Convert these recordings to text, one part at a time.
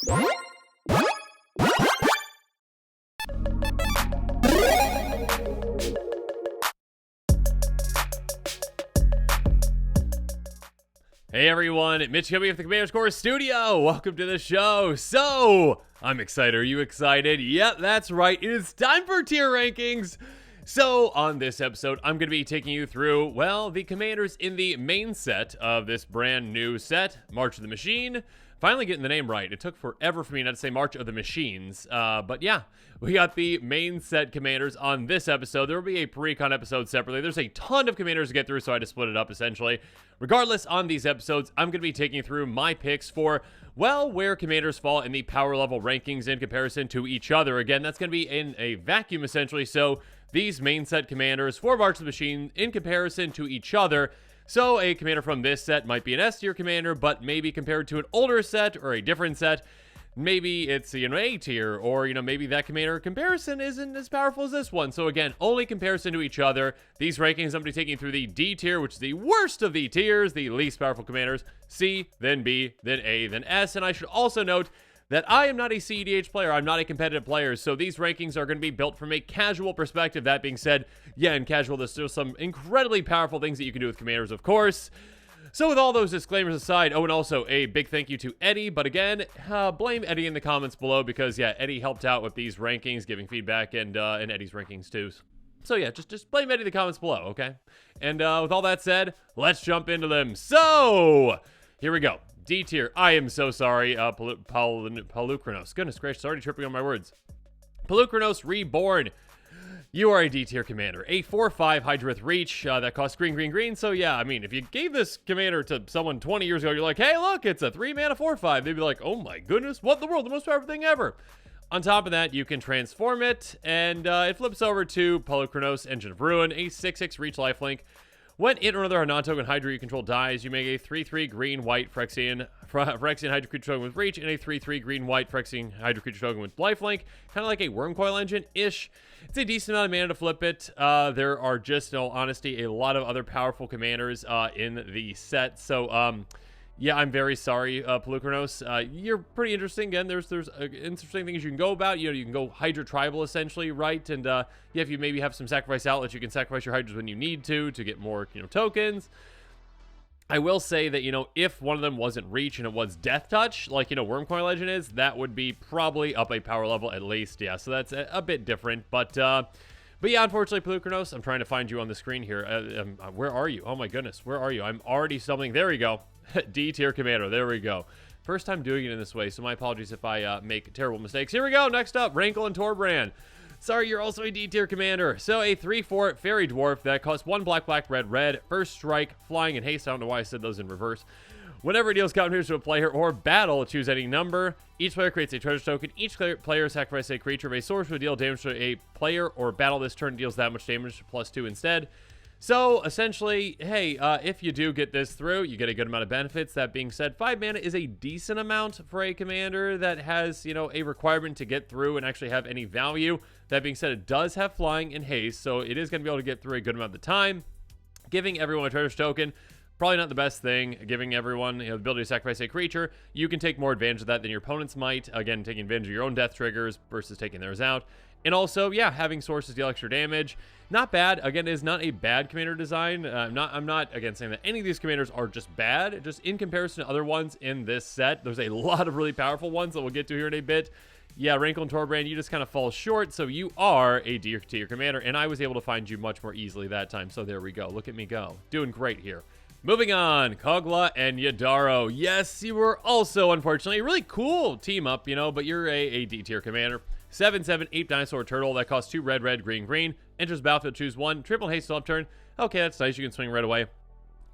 Hey everyone, Mitch coming from the Commander's Core Studio. Welcome to the show. So, I'm excited. Are you excited? Yep, that's right. It is time for tier rankings. So, on this episode, I'm going to be taking you through, well, the commanders in the main set of this brand new set, March of the Machine. Finally getting the name right. It took forever for me not to say March of the Machines. But yeah, we got the main set commanders on this episode. There will be a pre-con episode separately. There's a ton of commanders to get through, so I had to split it up essentially. Regardless, on these episodes, I'm going to be taking you through my picks for, well, where commanders fall in the power level rankings in comparison to each other. Again, that's going to be in a vacuum essentially. So these main set commanders for March of the Machine in comparison to each other. So a commander from this set might be an S tier commander, but maybe compared to an older set or a different set, maybe it's, A tier, or, maybe that commander comparison isn't as powerful as this one. So again, only comparison to each other. These rankings, I'm going to be taking through the D tier, which is the worst of the tiers, the least powerful commanders, C, then B, then A, then S. And I should also note that I am not a EDH player. I'm not a competitive player, so these rankings are going to be built from a casual perspective. That being said, yeah, in casual, there's still some incredibly powerful things that you can do with commanders, of course. So with all those disclaimers aside, oh, and also a big thank you to Eddie, but again, blame Eddie in the comments below because, yeah, Eddie helped out with these rankings, giving feedback, and Eddie's rankings too. So yeah, just blame Eddie in the comments below, okay? And with all that said, let's jump into them. So, here we go. D tier. I am so sorry, Palukranos. Goodness gracious, already tripping on my words. Palukranos Reborn. You are a D tier commander. A 4/5 Hydra with Reach that costs green. So yeah, I mean, if you gave this commander to someone 20 years ago, you're like, hey, look, it's a 3-mana 4/5. They'd be like, oh my goodness, what in the world? The most powerful thing ever. On top of that, you can transform it, and it flips over to Palukranos Engine of Ruin, a 6/6 Reach lifelink. When it or another non-token Hydra you control dies, you make a 3/3 green-white Phyrexian Hydra creature token with Reach and a 3/3 green-white Phyrexian Hydra creature token with lifelink. Kind of like a Wormcoil engine-ish. It's a decent amount of mana to flip it. There are just, in all honesty, a lot of other powerful commanders in the set. So, yeah, I'm very sorry, Palukranos. You're pretty interesting. Again, there's interesting things you can go about. You can go Hydra Tribal, essentially, right? And, yeah, if you maybe have some sacrifice outlets, you can sacrifice your Hydras when you need to get more, tokens. I will say that, if one of them wasn't Reach and it was Death Touch, like, Wormcoil Legend is, that would be probably up a power level at least. Yeah, so that's a bit different. But yeah, unfortunately, Palukranos, I'm trying to find you on the screen here. Where are you? Oh, my goodness. Where are you? I'm already stumbling. There we go. D tier commander. There we go. First time doing it in this way, so my apologies if I make terrible mistakes. Here we go. Next up, Rankle and Torbrand. Sorry, you're also a D tier commander. So a 3/4 Fairy Dwarf that costs 1 black, red. First strike, flying, and haste. I don't know why I said those in reverse. Whenever it deals counters to a player or battle, choose any number. Each player creates a treasure token. Each player sacrifices a creature of a source would deal damage to a player or battle this turn deals that much damage, +2 instead. So, essentially, hey, if you do get this through, you get a good amount of benefits. That being said, 5 mana is a decent amount for a commander that has, a requirement to get through and actually have any value. That being said, it does have flying and haste, so it is going to be able to get through a good amount of the time. Giving everyone a treasure token, probably not the best thing. Giving everyone the ability to sacrifice a creature, you can take more advantage of that than your opponents might. Again, taking advantage of your own death triggers versus taking theirs out. And also, yeah, having sources deal extra damage. Not bad. Again, it is not a bad commander design. I'm not, again, saying that any of these commanders are just bad. Just in comparison to other ones in this set, there's a lot of really powerful ones that we'll get to here in a bit. Yeah, Rankle and Torbrand, you just kind of fall short, so you are a D tier commander, and I was able to find you much more easily that time, so there we go. Look at me go. Doing great here. Moving on, Kogla and Yadaro. Yes, you were also, unfortunately, a really cool team up, but you're a D tier commander. 7/7 Ape Dinosaur Turtle that costs 2 red, green. Enters battlefield, choose 1. Triple haste on turn. Okay, that's nice. You can swing right away.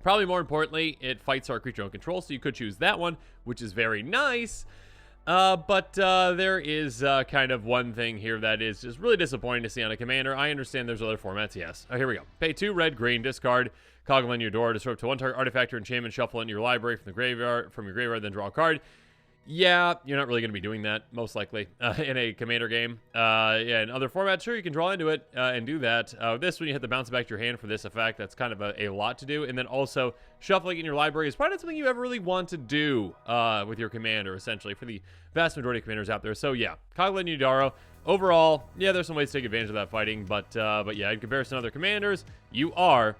Probably more importantly, it fights our creature on control, so you could choose that one, which is very nice. But there is kind of one thing here that is just really disappointing to see on a commander. I understand there's other formats, yes. Here we go. Pay 2 red, discard Kogla in your door, disrupt to 1 target artifact or enchantment, shuffle into your library from your graveyard, then draw a card. Yeah, you're not really going to be doing that, most likely, in a commander game. Yeah, in other formats, sure, you can draw into it and do that. This, when you hit the bounce back to your hand for this effect, that's kind of a lot to do. And then also, shuffling in your library is probably not something you ever really want to do with your commander, essentially, for the vast majority of commanders out there. So, yeah, Kogla and Udaro, overall, yeah, there's some ways to take advantage of that fighting. But yeah, in comparison to other commanders, you are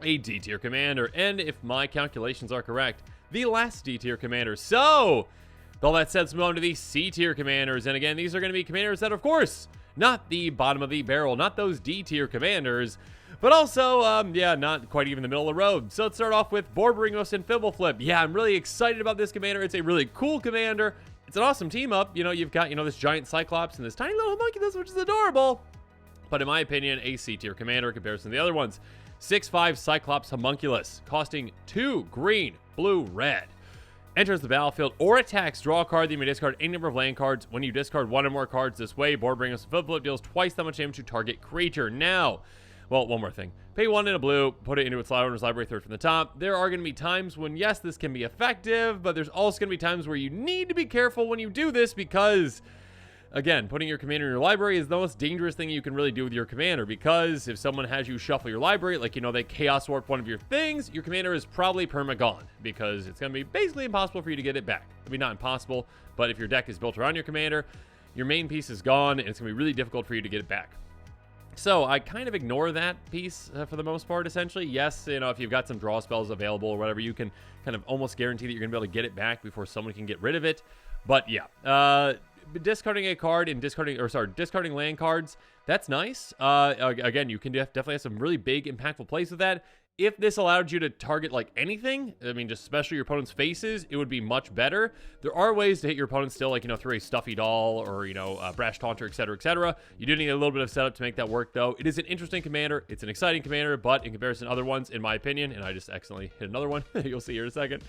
a D-tier commander. And if my calculations are correct, the last D-tier commander. So, with all that said, let's move on to the C-tier commanders. And again, these are going to be commanders that, of course, not the bottom of the barrel, not those D-tier commanders, but also, yeah, not quite even the middle of the road. So let's start off with Borboringos and Fibbleflip. Yeah, I'm really excited about this commander. It's a really cool commander. It's an awesome team up. You know, you've got, this giant Cyclops and this tiny little homunculus, which is adorable. But in my opinion, a C-tier commander in comparison to the other ones. 6/5 Cyclops Homunculus, costing 2 green, blue, red. Enters the battlefield or attacks, draw a card, then you may discard any number of land cards. When you discard one or more cards this way, Borboringos and Fibbleflip deals twice that much damage to target creature. Now, well, one more thing. Pay 1 in a blue, put it into its owner's library, third from the top. There are going to be times when, yes, this can be effective, but there's also going to be times where you need to be careful when you do this because, again, putting your commander in your library is the most dangerous thing you can really do with your commander, because if someone has you shuffle your library, like, they chaos warp one of your things, your commander is probably perma-gone, because it's going to be basically impossible for you to get it back. I mean, not impossible, but if your deck is built around your commander, your main piece is gone, and it's going to be really difficult for you to get it back. So I kind of ignore that piece for the most part, essentially. Yes, if you've got some draw spells available or whatever, you can kind of almost guarantee that you're going to be able to get it back before someone can get rid of it. But yeah, discarding a card and discarding land cards, that's nice. Again, you can definitely have some really big, impactful plays with that. If this allowed you to target like anything, I mean, just especially your opponent's faces, it would be much better. There are ways to hit your opponent still, like, through a stuffy doll or, brash taunter, etc., etc. You do need a little bit of setup to make that work, though. It is an interesting commander. It's an exciting commander, but in comparison to other ones, in my opinion, and I just accidentally hit another one, you'll see here in a second,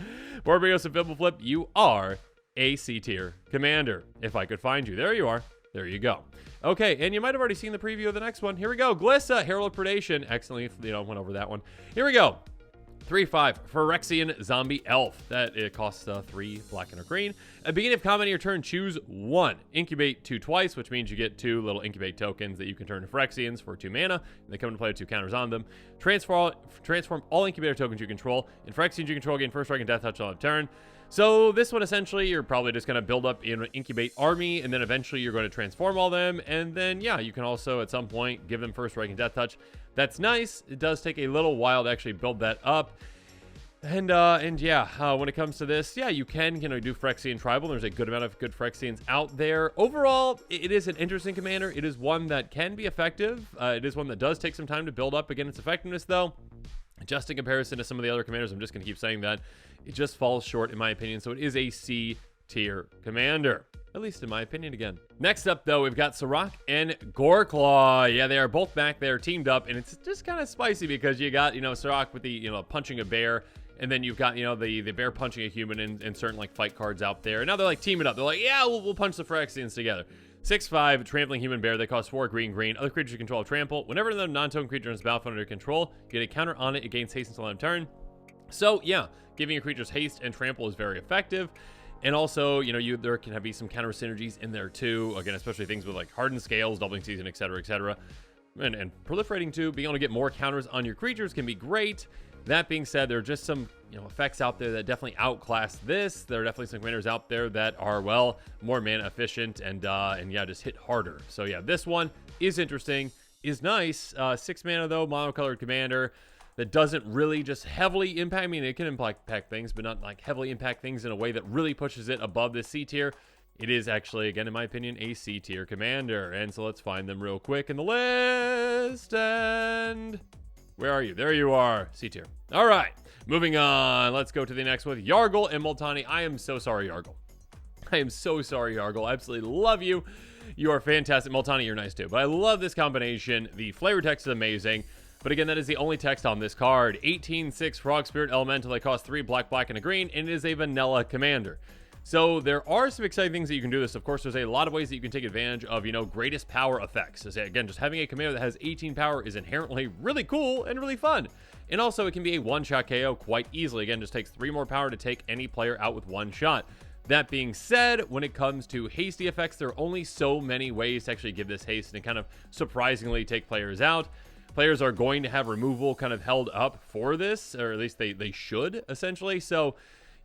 Borboringos and Fibbleflip, you are a C-tier commander. If I could find you. There you are. There you go. Okay, and you might have already seen the preview of the next one. Here we go. Glissa, Herald of Predation. Excellently, went over that one. Here we go. 3/5 Phyrexian Zombie Elf. That it costs 3 black and a green. At the beginning of combat of your turn, choose 1. Incubate 2 twice, which means you get 2 little incubate tokens that you can turn to Phyrexians for 2 mana. And they come into play with 2 counters on them. Transform all incubator tokens you control. And Phyrexians you control gain first strike and death touch on the turn. So this one, essentially, you're probably just going to build up an incubate army, and then eventually you're going to transform all them, and then, yeah, you can also, at some point, give them first strike and death touch. That's nice. It does take a little while to actually build that up. And yeah, when it comes to this, yeah, you can, do Phyrexian Tribal. There's a good amount of good Phyrexians out there. Overall, it is an interesting commander. It is one that can be effective. It is one that does take some time to build up again its effectiveness, though. Just in comparison to some of the other commanders, I'm just going to keep saying that, it just falls short in my opinion. So it is a C-tier commander, at least in my opinion again. Next up, though, we've got Sirach and Goreclaw. Yeah, they are both back there teamed up, and it's just kind of spicy because you got, Sirach with the, punching a bear, and then you've got, the bear punching a human in certain, like, fight cards out there. And now they're, like, teaming up. They're like, yeah, we'll punch the Phyrexians together. 6/5 Trampling Human Bear. They cost 4 green. Other creatures you control trample. Whenever the non-token creature is battlefield under control, get a counter on it. It gains haste until end of turn. So, yeah, giving your creatures haste and trample is very effective. And also, there can be some counter synergies in there, too. Again, especially things with, like, Hardened Scales, Doubling Season, etc., etc. And proliferating, too. Being able to get more counters on your creatures can be great. That being said, there are just some effects out there that definitely outclass this. There are definitely some commanders out there that are, well, more mana efficient and yeah, just hit harder. So yeah, this one is interesting, is nice. 6 mana though, monocolored commander that doesn't really just heavily impact. I mean, it can impact things, but not like heavily impact things in a way that really pushes it above the C tier. It is actually, again, in my opinion, a C tier commander. And so let's find them real quick in the list. And where are you? There you are. C tier. All right. Moving on. Let's go to the next one. Yargle and Multani. I am so sorry, Yargle. I am so sorry, Yargle. I absolutely love you. You are fantastic. Multani, you're nice too. But I love this combination. The flavor text is amazing. But again, that is the only text on this card. 18/6 Frog Spirit Elemental. They cost 3 black, and a green. And it is a vanilla commander. So there are some exciting things that you can do this. Of course, there's a lot of ways that you can take advantage of, greatest power effects. So again, just having a commander that has 18 power is inherently really cool and really fun. And also, it can be a one-shot KO quite easily. Again, just takes 3 more power to take any player out with one shot. That being said, when it comes to hasty effects, there are only so many ways to actually give this haste and kind of surprisingly take players out. Players are going to have removal kind of held up for this, or at least they should, essentially. So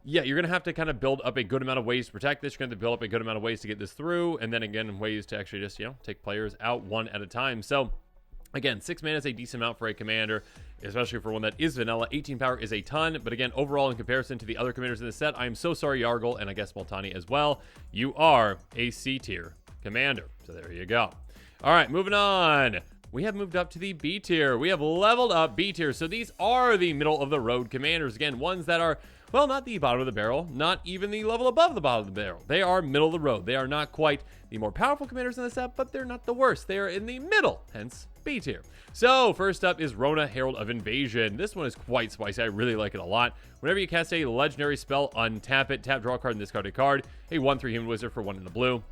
yeah, you're going to have to kind of build up a good amount of ways to protect this. You're going to have to build up a good amount of ways to get this through, and then again, ways to actually just, take players out one at a time. So again, 6 mana is a decent amount for a commander, especially for one that is vanilla. 18 power is a ton, but again, overall, in comparison to the other commanders in the set, I'm so sorry, Yargle, and I guess Multani as well. You are a C-tier commander. So there you go. All right, moving on. We have moved up to the B tier. We have leveled up B tier. So these are the middle of the road commanders. Again, ones that are, well, not the bottom of the barrel, not even the level above the bottom of the barrel. They are middle of the road. They are not quite the more powerful commanders in the set, but they're not the worst. They are in the middle, hence B tier. So first up is Rona, Herald of Invasion. This one is quite spicy. I really like it a lot. Whenever you cast a legendary spell, untap it, tap, draw a card, and discard a card. A 1/3 human wizard for 1 in the blue.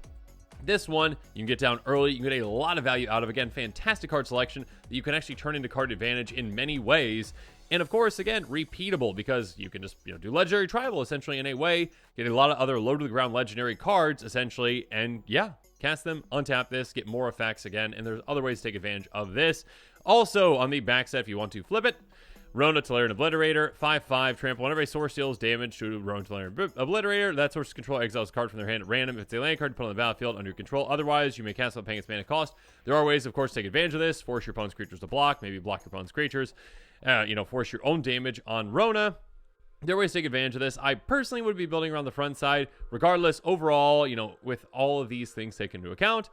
This one, you can get down early. You can get a lot of value out of. Again, fantastic card selection that you can actually turn into card advantage in many ways. And of course, again, repeatable because you can just do legendary tribal essentially in a way, get a lot of other low to the ground legendary cards essentially, and yeah, cast them, untap this, get more effects again, and there's other ways to take advantage of this. Also, on the back set, if you want to flip it, Rona, Tolarian Obliterator, 5/5, trample. Whenever a source deals damage to Rona, Tolarian Obliterator, that source's control exiles a card from their hand at random. If it's a land card, put on the battlefield under your control. Otherwise, you may cast it paying its mana cost. There are ways, of course, to take advantage of this. Force your opponent's creatures to block, maybe block your opponent's creatures. Force your own damage on Rona. There are ways to take advantage of this. I personally would be building around the front side. Regardless, overall, with all of these things taken into account,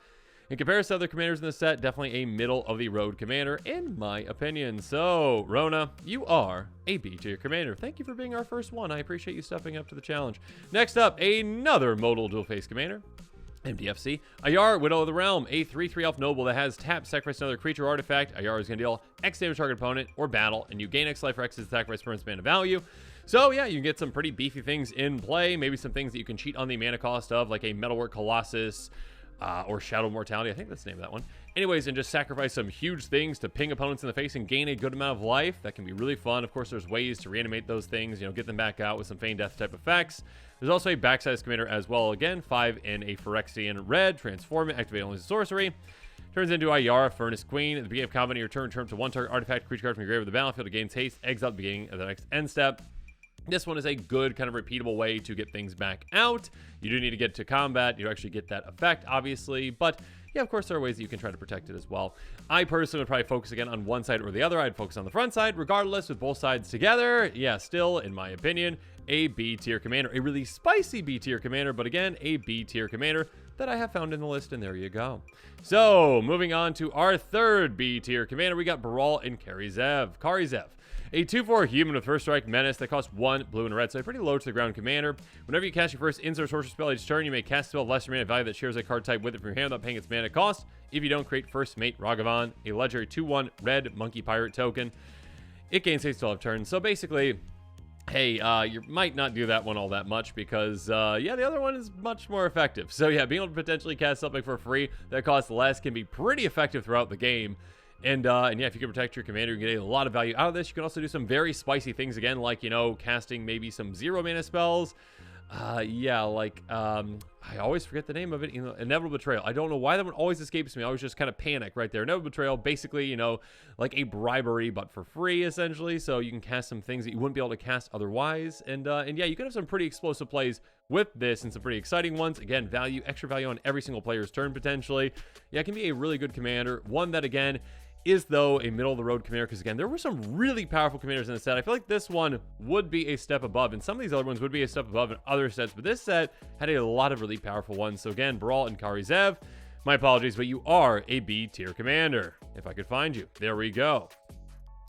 in comparison to other commanders in the set, definitely a middle-of-the-road commander, in my opinion. So, Rona, you are a B-tier commander. Thank you for being our first one. I appreciate you stepping up to the challenge. Next up, another modal dual-face commander. MDFC. Ayar, Widow of the Realm, a 3/3 elf noble that has tap, sacrifice another creature or artifact. Ayar is going to deal X damage to target opponent or battle, and you gain X life for X's sacrifice permanent mana value. So yeah, you can get some pretty beefy things in play. Maybe some things that you can cheat on the mana cost of, like a Metalwork Colossus, or Shadow Mortality. I think that's the name of that one. Anyways, and just sacrifice some huge things to ping opponents in the face and gain a good amount of life. That can be really fun. Of course, there's ways to reanimate those things, get them back out with some Feign Death type effects. There's also a backside commander as well. Again, 5 in a Phyrexian red. Transform it, activate only as a sorcery. Turns into Ayara, Furnace Queen. At the beginning of combat, your turn to 1 target artifact, creature card from your grave of the battlefield. It gains haste, exile at the beginning of the next end step. This one is a good kind of repeatable way to get things back out. You do need to get to combat. You actually get that effect, obviously. But yeah, of course, there are ways that you can try to protect it as well. I personally would probably focus again on one side or the other. I'd focus on the front side. Regardless, with both sides together, yeah, still, in my opinion, a B-tier commander. A really spicy B-tier commander, but again, a B-tier commander that I have found in the list, and there you go. So, moving on to our third B-tier commander, we got Baral and Karizev. A 2/4 human with first strike menace that costs 1 blue and a red, so a pretty low to the ground commander. Whenever you cast your first instant or sorcery spell each turn, you may cast a spell of lesser mana value that shares a card type with it from your hand without paying its mana cost. If you don't, create First Mate Ragavan, a legendary 2/1 red monkey pirate token. It gains haste till 12 turns. So basically, hey, you might not do that one all that much because, the other one is much more effective. So yeah, being able to potentially cast something for free that costs less can be pretty effective throughout the game. And yeah, if you can protect your commander, you can get a lot of value out of this. You can also do some very spicy things again, like, casting maybe some 0 mana spells. I always forget the name of it. Inevitable Betrayal. I don't know why that one always escapes me. I always just kind of panic right there. Inevitable Betrayal, basically, like a bribery, but for free, essentially. So you can cast some things that you wouldn't be able to cast otherwise. And yeah, you can have some pretty explosive plays with this and some pretty exciting ones. Again, extra value on every single player's turn, potentially. Yeah, it can be a really good commander. One that, again, is though a middle of the road commander, because again, there were some really powerful commanders in the set. I feel like this one would be a step above, and some of these other ones would be a step above in other sets, but this set had a lot of really powerful ones. So again, Baral and Karizev, my apologies, but you are a B tier commander, if I could find you. There we go.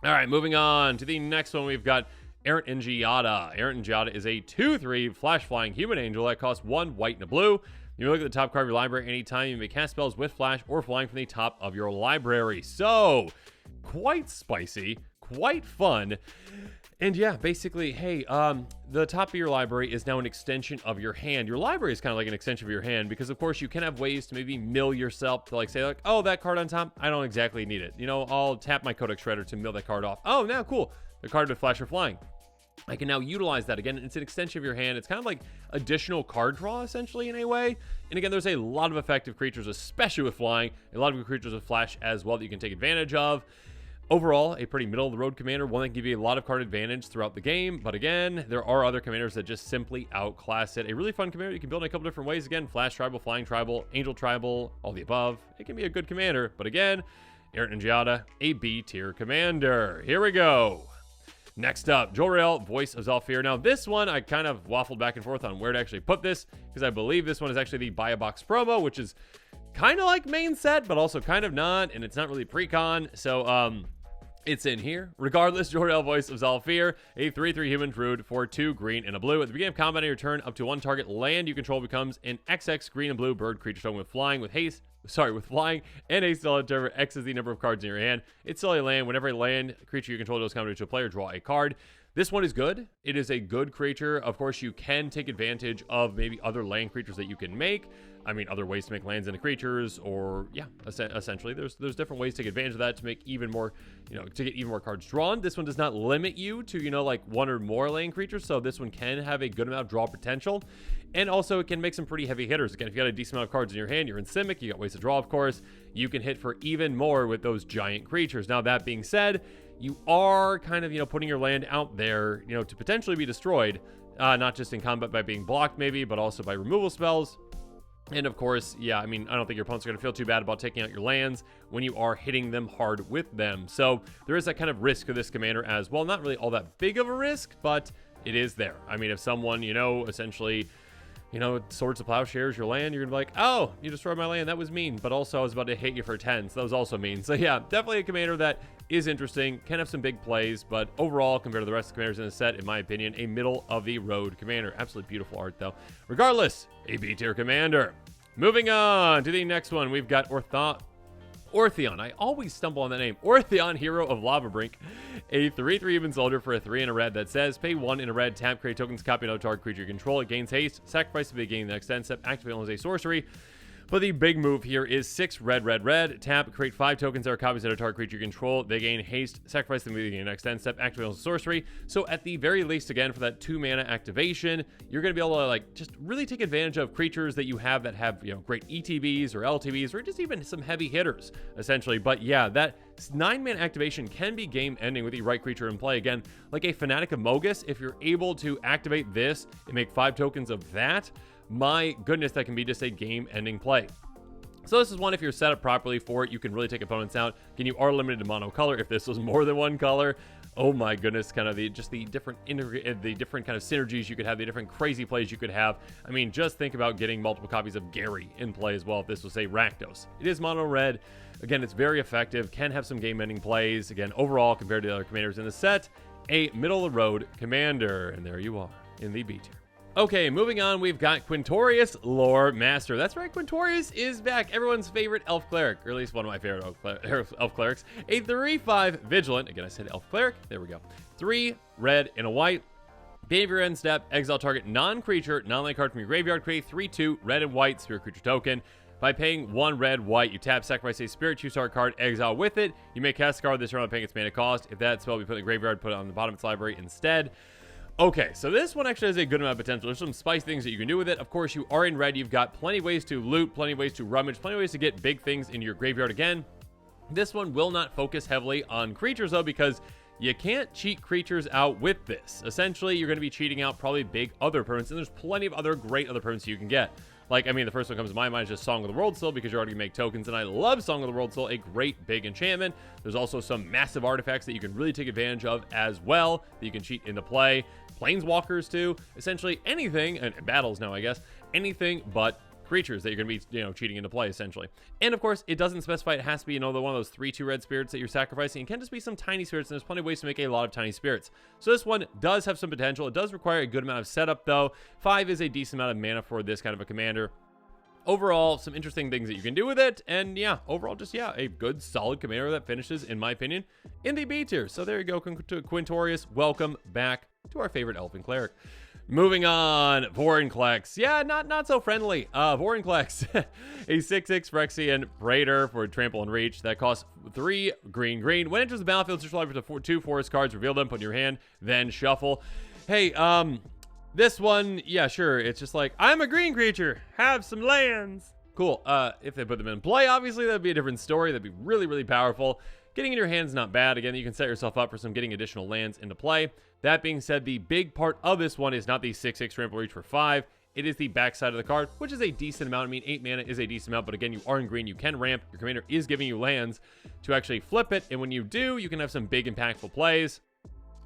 All right, moving on to the next one. We've got Errant Ingiata. Errant Ingiata is a 2/3 flash flying human angel that costs 1 white and a blue. You may look at the top card of your library anytime. You may cast spells with flash or flying from the top of your library. So, quite spicy, quite fun. And yeah, basically, hey, the top of your library is now an extension of your hand. Your library is kind of like an extension of your hand because, of course, you can have ways to maybe mill yourself to say, oh, that card on top, I don't exactly need it. I'll tap my Codex Shredder to mill that card off. Oh, now, cool. The card with flash or flying. I can now utilize that again. It's an extension of your hand. It's kind of like additional card draw, essentially, in a way. And again, there's a lot of effective creatures, especially with flying, a lot of good creatures with flash as well that you can take advantage of. Overall, a pretty middle-of-the-road commander, one that can give you a lot of card advantage throughout the game. But again, there are other commanders that just simply outclass it. A really fun commander you can build in a couple different ways. Again, flash tribal, flying tribal, angel tribal, all the above. It can be a good commander. But again, Errant Ninjata, a B tier commander. Here we go. Next up, Jor-El, Voice of Zhalfir. Now, this one, I kind of waffled back and forth on where to actually put this, because I believe this one is actually the Buy a Box promo, which is kind of like main set, but also kind of not, and it's not really pre-con, so, it's in here. Regardless, Jor-El, Voice of Zhalfir, a 3/3 human druid for 2 green and a blue. At the beginning of combat on your turn, up to 1 target land you control becomes an XX green and blue bird creature token with flying, with haste. With flying and haste on turn. X is the number of cards in your hand. It's solely land. Whenever a land creature you control goes counter to a player, draw a card. This one is good. It is a good creature. Of course, you can take advantage of maybe other land creatures that you can make. I mean, other ways to make lands into creatures, or yeah, essentially, there's different ways to take advantage of that to make even more, to get even more cards drawn. This one does not limit you to, like 1 or more land creatures, so this one can have a good amount of draw potential, and also it can make some pretty heavy hitters. Again, if you got a decent amount of cards in your hand, you're in Simic, you got ways to draw, of course, you can hit for even more with those giant creatures. Now, that being said, you are kind of, putting your land out there, to potentially be destroyed, not just in combat by being blocked maybe, but also by removal spells. And of course, yeah, I mean, I don't think your opponent's going to feel too bad about taking out your lands when you are hitting them hard with them. So there is that kind of risk of this commander as well. Not really all that big of a risk, but it is there. I mean, if someone, essentially, Swords of Plowshares your land, you're going to be like, oh, you destroyed my land. That was mean. But also, I was about to hit you for 10. So that was also mean. So yeah, definitely a commander that is interesting, can have some big plays, but overall, compared to the rest of the commanders in the set, in my opinion, a middle-of-the-road commander. Absolutely beautiful art, though. Regardless, a B-tier commander. Moving on to the next one, we've got Ortheon. I always stumble on that name. Ortheon, Hero of Lava Brink. A 3/3 human soldier for a 3 and a red that says, pay 1 in a red, tap, create tokens, copy another target creature you control. It gains haste, sacrifice to begin the next end step, activate only as a sorcery. But the big move here is 6 red, red, red. Tap, create 5 tokens that are copies of a target creature you control. They gain haste, sacrifice them immediately in the next end step, activate as a sorcery. So at the very least, again, for that 2 mana activation, you're going to be able to just really take advantage of creatures that you have that have, great ETBs or LTBs or just even some heavy hitters, essentially. But yeah, that 9 mana activation can be game ending with the right creature in play. Again, like a Fanatic of Mogus, if you're able to activate this and make 5 tokens of that, my goodness, that can be just a game-ending play. So this is one, if you're set up properly for it, you can really take opponents out. Again, you are limited to mono color. If this was more than 1 color, oh my goodness, kind of the different kind of synergies you could have, the different crazy plays you could have. I mean, just think about getting multiple copies of Gary in play as well if this was, say, Rakdos. It is mono red. Again, it's very effective, can have some game-ending plays. Again, overall, compared to the other commanders in the set, a middle-of-the-road commander. And there you are in the B tier. Okay, moving on, we've got Quintorius, Lore Master. That's right, Quintorius is back. Everyone's favorite elf cleric, or at least one of my favorite elf clerics. A 3/5 Vigilant. Again, I said elf cleric. There we go. 3 red and a white. Beginning of your end step, exile target non-creature, non-land card from your graveyard. Create 3/2 red and white spirit creature token. By paying 1 red, white, you tap, sacrifice a spirit, choose target card, exile with it. You may cast a card this turn without paying its mana cost. If that spell be put in the graveyard, put it on the bottom of its library instead. Okay, so this one actually has a good amount of potential. There's some spicy things that you can do with it. Of course, you are in red. You've got plenty of ways to loot, plenty of ways to rummage, plenty of ways to get big things into your graveyard again. This one will not focus heavily on creatures, though, because you can't cheat creatures out with this. Essentially, you're going to be cheating out probably big other permanents, and there's plenty of other great other permanents you can get. Like, I mean, the first one comes to my mind is just Song of the World Soul, because you're already going to make tokens, and I love Song of the World Soul, a great big enchantment. There's also some massive artifacts that you can really take advantage of as well, that you can cheat into play. Planeswalkers, too. Essentially anything, and battles now, I guess, anything but creatures that you're going to be, cheating into play, essentially. And, of course, it doesn't specify it has to be, one of those 3/2 red spirits that you're sacrificing. It can just be some tiny spirits, and there's plenty of ways to make a lot of tiny spirits. So this one does have some potential. It does require a good amount of setup, though. 5 is a decent amount of mana for this kind of a commander. Overall, some interesting things that you can do with it, and yeah, overall, just a good, solid commander that finishes, in my opinion, in the B tier. So there you go, Quintorius. Welcome back to our favorite elfin cleric. Moving on, Vorinclex. Yeah, not so friendly. Vorinclex, a 6/6 Phyrexian Raider for Trample and Reach that costs 3 green. When it enters the battlefield, search library for 2 forest cards, reveal them, put in your hand, then shuffle. Hey, this one, yeah, sure. It's just like, I'm a green creature. Have some lands. Cool. If they put them in play, obviously, that'd be a different story. That'd be really, really powerful. Getting in your hand's not bad. Again, you can set yourself up for some getting additional lands into play. That being said, the big part of this one is not the 6/6 trample reach for 5. It is the backside of the card, which is a decent amount. I mean, 8 mana is a decent amount, but again, you are in green. You can ramp. Your commander is giving you lands to actually flip it, and when you do, you can have some big, impactful plays.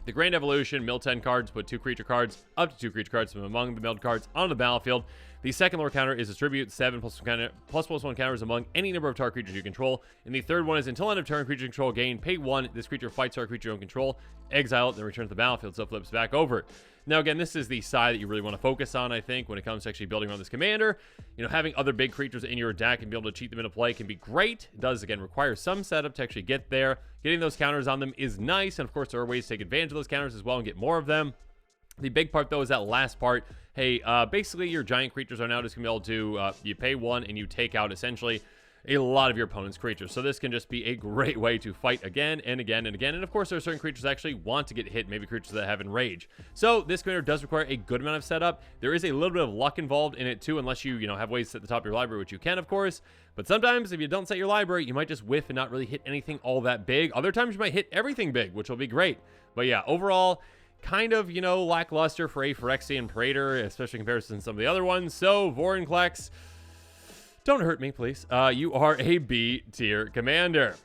The Grand Evolution, mill 10 cards, put 2 creature cards, up to 2 creature cards from among the milled cards on the battlefield. The second lore counter is distribute 7 +1 counters among any number of target creatures you control. And the third one is until end of turn, creature control gain, pay 1. This creature fights our creature you don't control, exile it, then return to the battlefield, so it flips back over. Now, again, this is the side that you really want to focus on, I think, when it comes to actually building around this commander. You know, having other big creatures in your deck and be able to cheat them into play can be great. It does, again, require some setup to actually get there. Getting those counters on them is nice, and of course, there are ways to take advantage of those counters as well and get more of them. The big part, though, is that last part. Hey, basically, your giant creatures are now just going to be able to, you pay 1 and you take out, essentially, a lot of your opponent's creatures. So this can just be a great way to fight again and again and again. And of course, there are certain creatures that actually want to get hit, maybe creatures that have enrage. So this commander does require a good amount of setup. There is a little bit of luck involved in it too, unless you have ways to set the top of your library, which you can, of course. But sometimes if you don't set your library, you might just whiff and not really hit anything all that big. Other times you might hit everything big, which will be great. But yeah, overall, kind of, lackluster for a Phyrexian Praetor, especially in comparison to some of the other ones. So Vorinclex, don't hurt me, please. You are a B tier commander.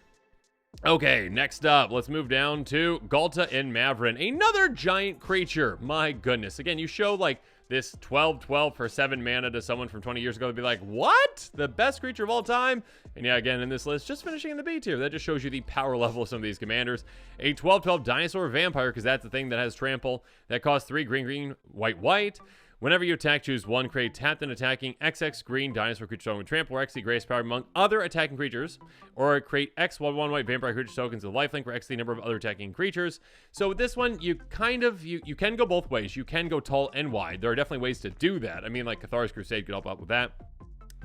Okay, next up, let's move down to Ghalta and Mavrin, another giant creature. My goodness. Again, you show like this 12/12 for 7 mana to someone from 20 years ago, they'd be like, what? The best creature of all time? And yeah, again, in this list, just finishing in the B tier. That just shows you the power level of some of these commanders. A 12/12 dinosaur vampire, because that's the thing that has trample. That costs 3 green, white. Whenever you attack, choose 1, create tapped and attacking XX green dinosaur creature token with trample or XD grace power among other attacking creatures, or create X11 white vampire creature tokens with lifelink or X the number of other attacking creatures. So with this one, you kind of, you can go both ways. You can go tall and wide. There are definitely ways to do that. I mean, like Cathar's Crusade could help out with that.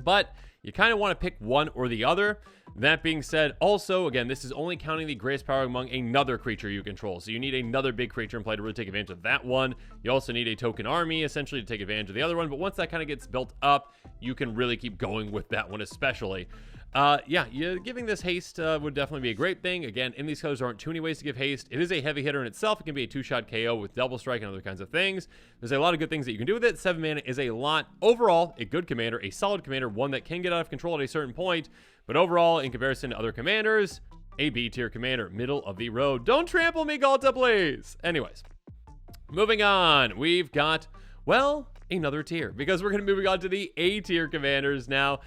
But you kind of want to pick one or the other. That being said, also, again, this is only counting the grace power among another creature you control. So you need another big creature in play to really take advantage of that one. You also need a token army, essentially, to take advantage of the other one. But once that kind of gets built up, you can really keep going with that one, especially. Giving this haste would definitely be a great thing. Again, in these colors, there aren't too many ways to give haste. It is a heavy hitter in itself. It can be a 2-shot KO with double strike and other kinds of things. There's a lot of good things that you can do with it. 7 mana is a lot. Overall, a good commander, a solid commander, one that can get out of control at a certain point. But overall, in comparison to other commanders, a B tier commander, middle of the road. Don't trample me, Ghalta, please. Anyways, moving on. We've got, well, another tier, because we're going to move on to the A tier commanders now.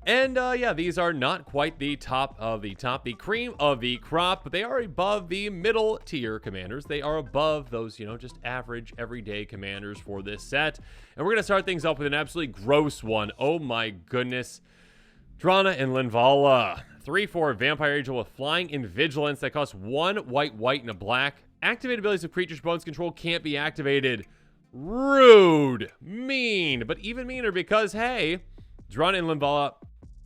And yeah, these are not quite the top of the top, the cream of the crop, but they are above the middle tier commanders. They are above those, just average, everyday commanders for this set. And we're going to start things off with an absolutely gross one. Oh my goodness. Drana and Linvala. 3/4 Vampire Angel with Flying and Vigilance that costs 1 white, and a black. Activated abilities of creatures' bonus control can't be activated. Rude. Mean. But even meaner because, hey, Drana and Linvala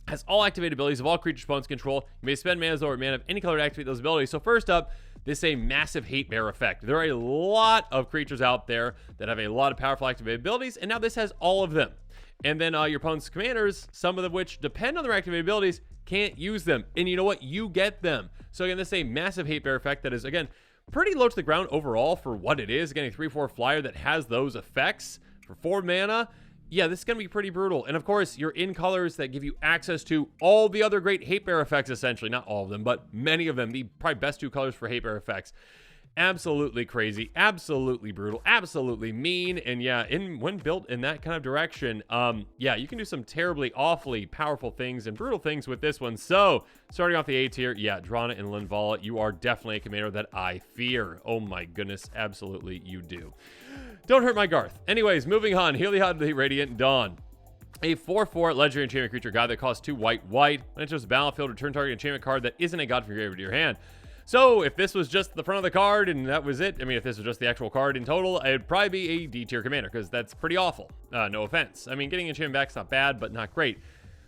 has all activated abilities of all creatures' bonus control. You may spend mana as lower mana of any color to activate those abilities. So first up, this is a massive hate bear effect. There are a lot of creatures out there that have a lot of powerful activated abilities, and now this has all of them. And then your opponent's commanders, some of them which depend on their activated abilities, can't use them. And you know what? You get them. So again, this is a massive hate bear effect that is, again, pretty low to the ground overall for what it is. Again, a 3/4 flyer that has those effects for 4 mana. Yeah, this is going to be pretty brutal. And of course, you're in colors that give you access to all the other great hate bear effects, essentially. Not all of them, but many of them. The probably best 2 colors for hate bear effects. Absolutely crazy, absolutely brutal, absolutely mean. And yeah, when built in that kind of direction, yeah, you can do some terribly, awfully powerful things and brutal things with this one. So starting off the A tier, yeah, Drana and Linvala, you are definitely a commander that I fear. Oh my goodness, absolutely you do. Don't hurt my Garth. Anyways, moving on. Heliod the Radiant Dawn. A 4/4 legendary enchantment creature god that costs 2 white. When it enters the battlefield, return target enchantment card that isn't a god from your graveyard to your hand. So if this was just the front of the card and that was it, I mean, if this was just the actual card in total, it'd probably be a D tier commander because that's pretty awful. No offense. I mean, getting enchantment back's not bad, but not great.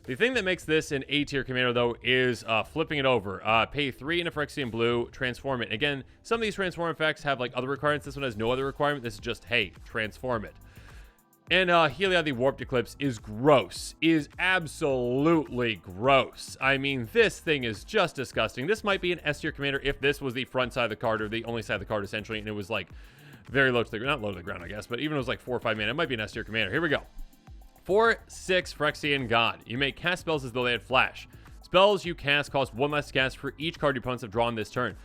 The thing that makes this an A tier commander, though, is flipping it over. Pay 3 in a Phyrexian blue, transform it. Again, some of these transform effects have like other requirements. This one has no other requirement. This is just, hey, transform it. And Heliod, the Warped Eclipse, is gross. Is absolutely gross. I mean, this thing is just disgusting. This might be an S tier commander if this was the front side of the card, or the only side of the card, essentially, and it was like very low to the ground. Not low to the ground, I guess, but even if it was like 4 or 5 mana, it might be an S tier commander. Here we go. 4/6 Phyrexian God. You may cast spells as though they had flash. Spells you cast cost 1 less to cast for each card your opponents have drawn this turn.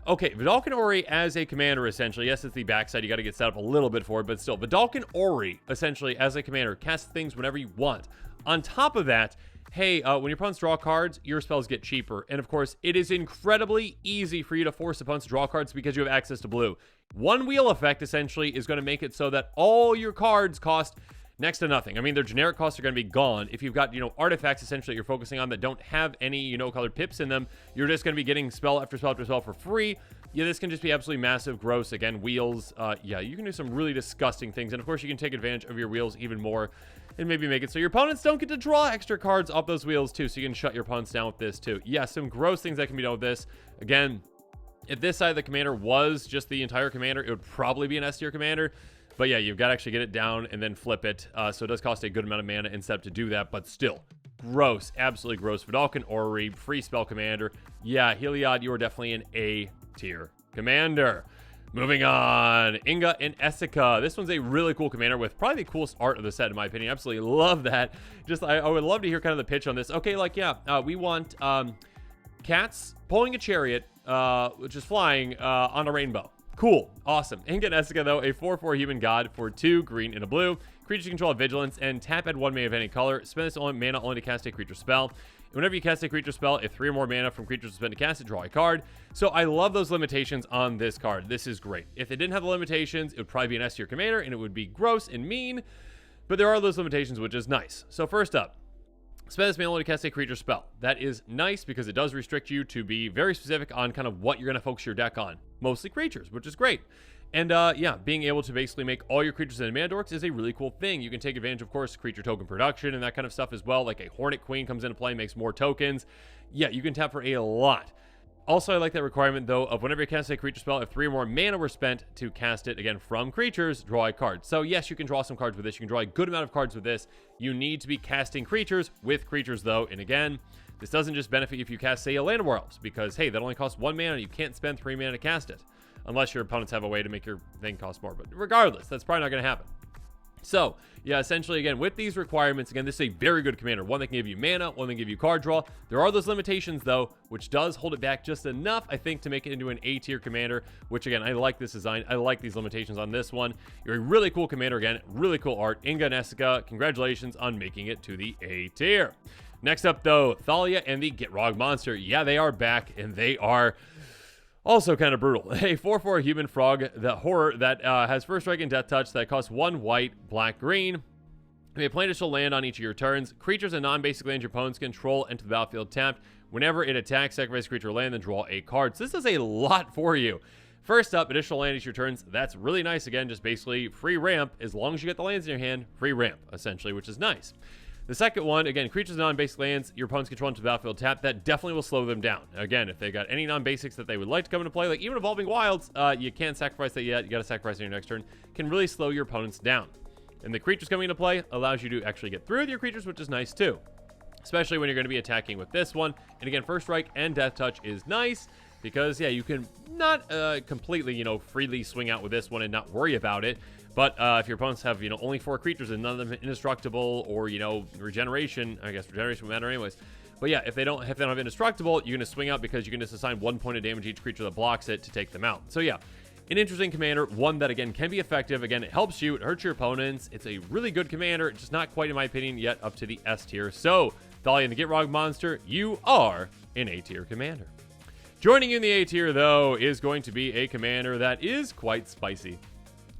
Okay, Vedalken Ori as a commander, essentially. Yes, it's the backside. You got to get set up a little bit for it, but still. Vedalken Ori, essentially, as a commander, casts things whenever you want. On top of that, hey, when your opponents draw cards, your spells get cheaper. And of course, it is incredibly easy for you to force opponents to draw cards because you have access to blue. One wheel effect, essentially, is going to make it so that all your cards cost next to nothing. I mean, their generic costs are going to be gone. If you've got, artifacts essentially you're focusing on that don't have any, colored pips in them, you're just going to be getting spell after spell after spell for free. Yeah, this can just be absolutely massive, gross. Again, wheels. Yeah, you can do some really disgusting things. And of course, you can take advantage of your wheels even more and maybe make it so your opponents don't get to draw extra cards off those wheels too. So you can shut your opponents down with this too. Yeah, some gross things that can be done with this. Again, if this side of the commander was just the entire commander, it would probably be an S tier commander. But yeah, you've got to actually get it down and then flip it. So it does cost a good amount of mana and setup to do that, but still, gross, absolutely gross. Vedalken Ori, free spell commander. Yeah, Heliod, you are definitely an A tier commander. Moving on, Inga and Essica. This one's a really cool commander with probably the coolest art of the set, in my opinion. Absolutely love that. Just, I would love to hear kind of the pitch on this. Okay, like, yeah, we want cats pulling a chariot, which is flying on a rainbow. Cool. Awesome. Inga and Essica, though, a 4/4 human god for 2 green and a blue. Creatures control vigilance and tap add 1 mana of any color. Spend this mana only to cast a creature spell. And whenever you cast a creature spell, if 3 or more mana from creatures are spent to cast it, draw a card. So I love those limitations on this card. This is great. If it didn't have the limitations, it would probably be an S tier commander and it would be gross and mean. But there are those limitations, which is nice. So first up, spend this mana only to cast a creature spell. That is nice because it does restrict you to be very specific on kind of what you're going to focus your deck on. Mostly creatures, which is great. And yeah, being able to basically make all your creatures into mana dorks is a really cool thing. You can take advantage, of course, creature token production and that kind of stuff as well. Like a Hornet Queen comes into play, makes more tokens. Yeah, you can tap for a lot. Also, I like that requirement, though, of whenever you cast a creature spell, if 3 or more mana were spent to cast it, again, from creatures, draw a card. So, yes, you can draw some cards with this. You can draw a good amount of cards with this. You need to be casting creatures with creatures, though. And again, this doesn't just benefit if you cast, say, a Land of War Elves, because, hey, that only costs 1 mana, and you can't spend 3 mana to cast it. Unless your opponents have a way to make your thing cost more. But regardless, that's probably not going to happen. So, yeah, essentially, again, with these requirements, again, this is a very good commander. One that can give you mana, one that can give you card draw. There are those limitations, though, which does hold it back just enough, I think, to make it into an A tier commander, which, again, I like this design. I like these limitations on this one. You're a really cool commander, again, really cool art. Inga and Essica, congratulations on making it to the A tier. Next up, though, Thalia and the Gitrog monster. Yeah, they are back, and they are also kind of brutal. A 4/4 human frog, the horror that has first strike and death touch that costs 1 white, black, green. You may play additional land on each of your turns. Creatures and non-basic lands your opponents control enter the battlefield tapped. Whenever it attacks, sacrifice creature or land, then draw a card. So this is a lot for you. First up, additional land each of your turns. That's really nice. Again, just basically free ramp. As long as you get the lands in your hand, free ramp, essentially, which is nice. The second one, again, creatures and non-basic lands your opponents control into the battlefield tap. That definitely will slow them down. Again, if they got any non-basics that they would like to come into play, like even Evolving Wilds, you can't sacrifice that yet. You got to sacrifice on your next turn. Can really slow your opponents down. And the creatures coming into play allows you to actually get through with your creatures, which is nice too. Especially when you're going to be attacking with this one. And again, first strike and death touch is nice because, yeah, you can not completely, freely swing out with this one and not worry about it. But if your opponents have, only 4 creatures and none of them indestructible or, regeneration, I guess regeneration would matter anyways. But yeah, if they don't have indestructible, you're going to swing out because you can just assign 1 point of damage each creature that blocks it to take them out. So yeah, an interesting commander, one that, again, can be effective. Again, it helps you, it hurts your opponents. It's a really good commander. It's just not quite, in my opinion, yet up to the S tier. So, Thalia and the Gitrog monster, you are an A tier commander. Joining you in the A tier, though, is going to be a commander that is quite spicy.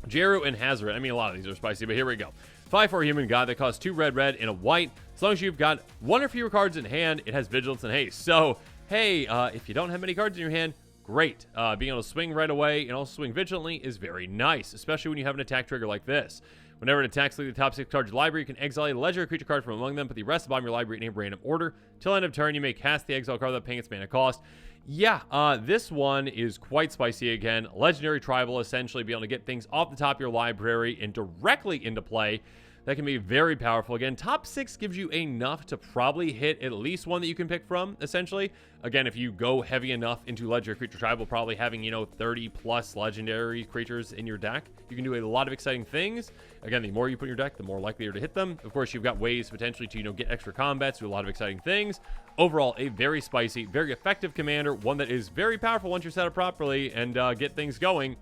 Jeru and Hazoret. I mean, a lot of these are spicy, but here we go. 5/4 human god that costs 2 red and a white. As long as you've got 1 or fewer cards in hand, it has vigilance and haste. So, hey, if you don't have many cards in your hand, great. Being able to swing right away and also swing vigilantly is very nice, especially when you have an attack trigger like this. Whenever it attacks, leave the top 6 cards of your library. You can exile a legendary creature card from among them, put the rest of the bottom of your library in a random order. Till end of turn, you may cast the exile card without paying its mana cost. Yeah, this one is quite spicy again. Legendary Tribal, essentially be able to get things off the top of your library and directly into play. That can be very powerful. Again, top 6 gives you enough to probably hit at least one that you can pick from, essentially. Again, if you go heavy enough into Legendary Creature Tribal, probably having, 30 plus legendary creatures in your deck, you can do a lot of exciting things. Again, the more you put in your deck, the more likely you're to hit them. Of course, you've got ways potentially to, get extra combats, do a lot of exciting things. Overall, a very spicy, very effective commander, one that is very powerful once you're set up properly and get things going.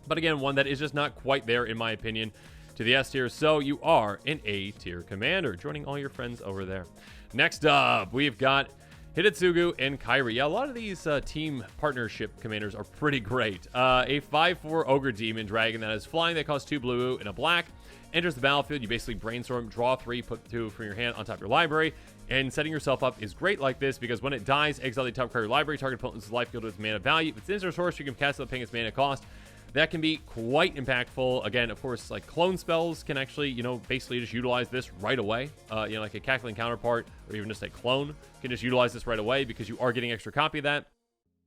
But again, one that is just not quite there, in my opinion, to the S tier, so you are an A tier commander, joining all your friends over there. Next up, we've got Hidetsugu and Kairi. Yeah, a lot of these team partnership commanders are pretty great. A 5/4 Ogre Demon Dragon that is flying, that costs 2 blue and a black. Enters the battlefield, you basically brainstorm, draw 3, put 2 from your hand on top of your library, and setting yourself up is great like this because when it dies, exile the top card of your library, target opponent's life field with mana value. If it's instant or source, you can cast it without paying its mana cost. That can be quite impactful. Again, of course, like clone spells can actually, basically just utilize this right away. Like a Cackling Counterpart or even just a clone can just utilize this right away because you are getting extra copy of that.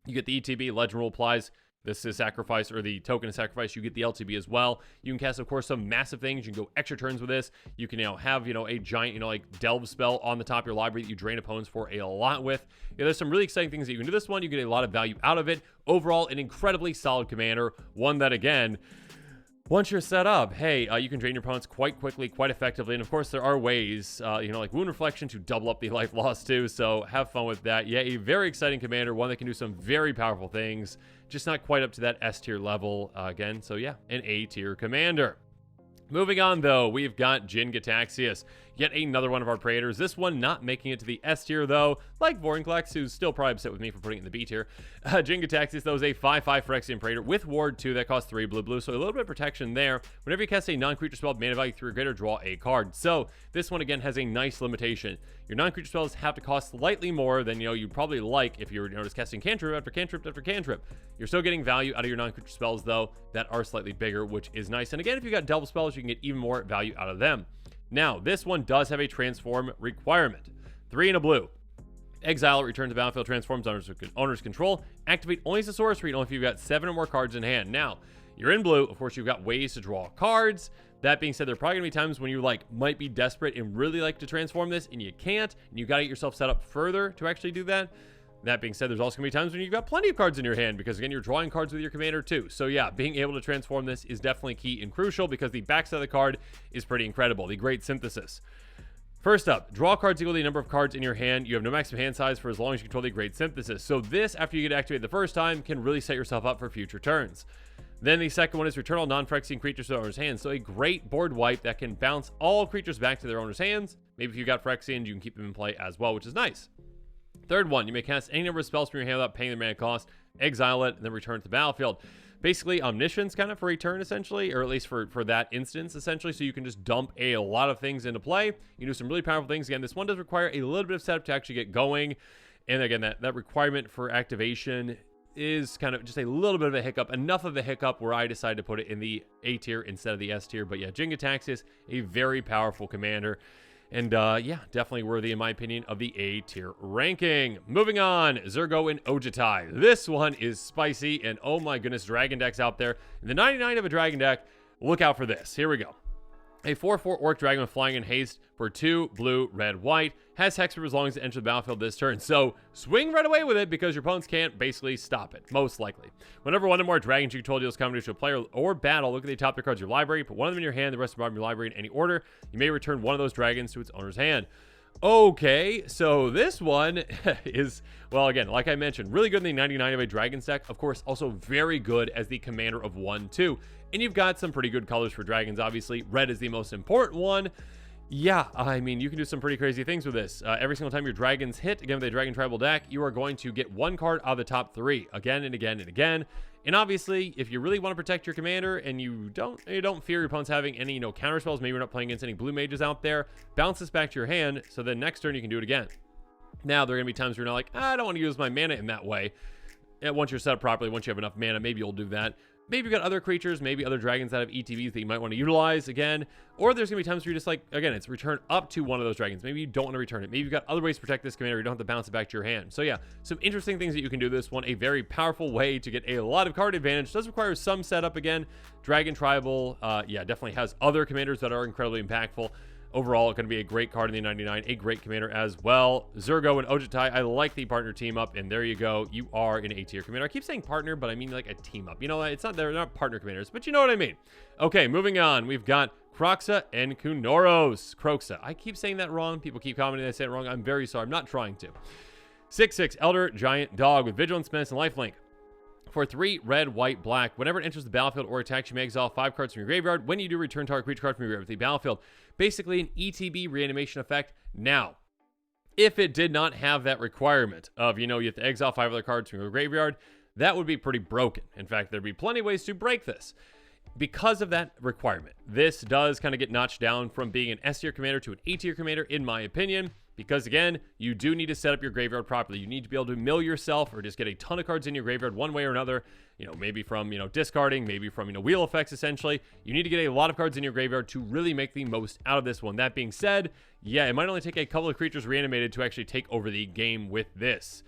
You get the ETB, Legend Rule applies. This is sacrifice, or the token of sacrifice. You get the LTB as well. You can cast, of course, some massive things. You can go extra turns with this. You can, have, a giant, like delve spell on the top of your library that you drain opponents for a lot with. There's some really exciting things that you can do this one. You get a lot of value out of it. Overall, an incredibly solid commander. One that, again, once you're set up, hey, you can drain your opponents quite quickly, quite effectively. And of course, there are ways, like Wound Reflection to double up the life loss too. So have fun with that. Yeah, a very exciting commander, one that can do some very powerful things. Just not quite up to that S tier level again. So yeah, an A tier commander. Moving on, though, we've got Jin Gitaxias, yet another one of our Praetors. This one not making it to the S tier, though, like Vorinclex, who's still probably upset with me for putting it in the B tier. Jin Gitaxias, though, is a 5/5 Phyrexian Praetor with Ward 2 that costs 3 blue, so a little bit of protection there. Whenever you cast a non-creature spell, mana value 3 or greater, draw a card. So this one, again, has a nice limitation. Your non-creature spells have to cost slightly more than, you'd probably like if you were, just casting cantrip after cantrip after cantrip. You're still getting value out of your non-creature spells, though, that are slightly bigger, which is nice. And again, if you've got double spells, you can get even more value out of them. Now, this one does have a transform requirement. 3 and a blue. Exile it, return to battlefield, transforms owner's control. Activate only as a sorcery, only if you've got 7 or more cards in hand. Now, you're in blue. Of course, you've got ways to draw cards. That being said, there are probably going to be times when you might be desperate and really like to transform this, and you can't, and you got to get yourself set up further to actually do that. That being said, there's also going to be times when you've got plenty of cards in your hand because, again, you're drawing cards with your commander too. So, yeah, being able to transform this is definitely key and crucial because the backside of the card is pretty incredible. The Great Synthesis. First up, draw cards equal to the number of cards in your hand. You have no maximum hand size for as long as you control the Great Synthesis. So this, after you get activated the first time, can really set yourself up for future turns. Then the second one is return all non-Phyrexian creatures to the owner's hands. So a great board wipe that can bounce all creatures back to their owner's hands. Maybe if you've got Phyrexians, you can keep them in play as well, which is nice. Third one, you may cast any number of spells from your hand without paying the mana cost, exile it, and then return to the battlefield. Basically, Omniscience kind of for a turn, essentially, or at least for that instance, essentially, so you can just dump a lot of things into play. You can do some really powerful things. Again, this one does require a little bit of setup to actually get going, and again, that requirement for activation is kind of just a little bit of a hiccup, enough of a hiccup where I decided to put it in the A tier instead of the S tier. But yeah, Jin Gitaxias, a very powerful commander. And yeah, definitely worthy, in my opinion, of the A tier ranking. Moving on, Zergo and Ojutai. This one is spicy, and oh my goodness, dragon decks out there. In the 99 of a dragon deck, look out for this. Here we go. A 4/4 Orc Dragon with Flying and Haste for 2 blue, red, white. Has Hex for as long as it enters the battlefield this turn. So swing right away with it because your opponents can't basically stop it, most likely. Whenever one or more dragons you control deals combat to a player or battle, look at the top 3 cards of your library, put one of them in your hand, the rest of the bottom of your library in any order. You may return one of those dragons to its owner's hand. Okay, so this one is, well, again, like I mentioned, really good in the 99 of a Dragon's deck. Of course, also very good as the commander of 1/2. And you've got some pretty good colors for dragons, obviously. Red is the most important one. Yeah, I mean, you can do some pretty crazy things with this. Every single time your dragons hit, again, with a Dragon Tribal deck, you are going to get 1 card out of the top 3, again and again and again. And obviously, if you really want to protect your commander and you don't fear your opponents having any, counter spells, maybe you're not playing against any blue mages out there, bounce this back to your hand, so then next turn you can do it again. Now, there are going to be times where you're not like, I don't want to use my mana in that way. Once you're set up properly, once you have enough mana, maybe you'll do that. Maybe you've got other creatures, maybe other dragons that have ETBs that you might want to utilize again. Or there's going to be times where you're just like, again, it's return up to one of those dragons. Maybe you don't want to return it. Maybe you've got other ways to protect this commander. You don't have to bounce it back to your hand. So yeah, some interesting things that you can do this one. A very powerful way to get a lot of card advantage. Does require some setup again. Dragon Tribal, yeah, definitely has other commanders that are incredibly impactful. Overall, it's going to be a great card in the 99, a great commander as well. Zurgo and Ojutai, I like the partner team up, and there you go. You are an A-tier commander. I keep saying partner, but I mean like a team up. You know, it's not, they're not partner commanders, but you know what I mean. Okay, moving on. We've got Kroxa and Kunoros. Kroxa. I keep saying that wrong. People keep commenting I say it wrong. I'm very sorry. I'm not trying to. 6/6 Elder Giant Dog with Vigilance, Menace, and Lifelink. For 3 red, white, black, whenever it enters the battlefield or attacks, you may exile 5 cards from your graveyard. When you do, return target creature card from your graveyard to the battlefield. Basically, an ETB reanimation effect. Now, if it did not have that requirement of, you know, you have to exile 5 other cards from your graveyard, that would be pretty broken. In fact, there'd be plenty of ways to break this. Because of that requirement, this does kind of get notched down from being an S-tier commander to an A-tier commander, in my opinion. Because again, you do need to set up your graveyard properly. You need to be able to mill yourself or just get a ton of cards in your graveyard one way or another. You know, maybe from, you know, discarding, maybe from, you know, wheel effects, essentially. You need to get a lot of cards in your graveyard to really make the most out of this one. That being said, yeah, it might only take a couple of creatures reanimated to actually take over the game with this.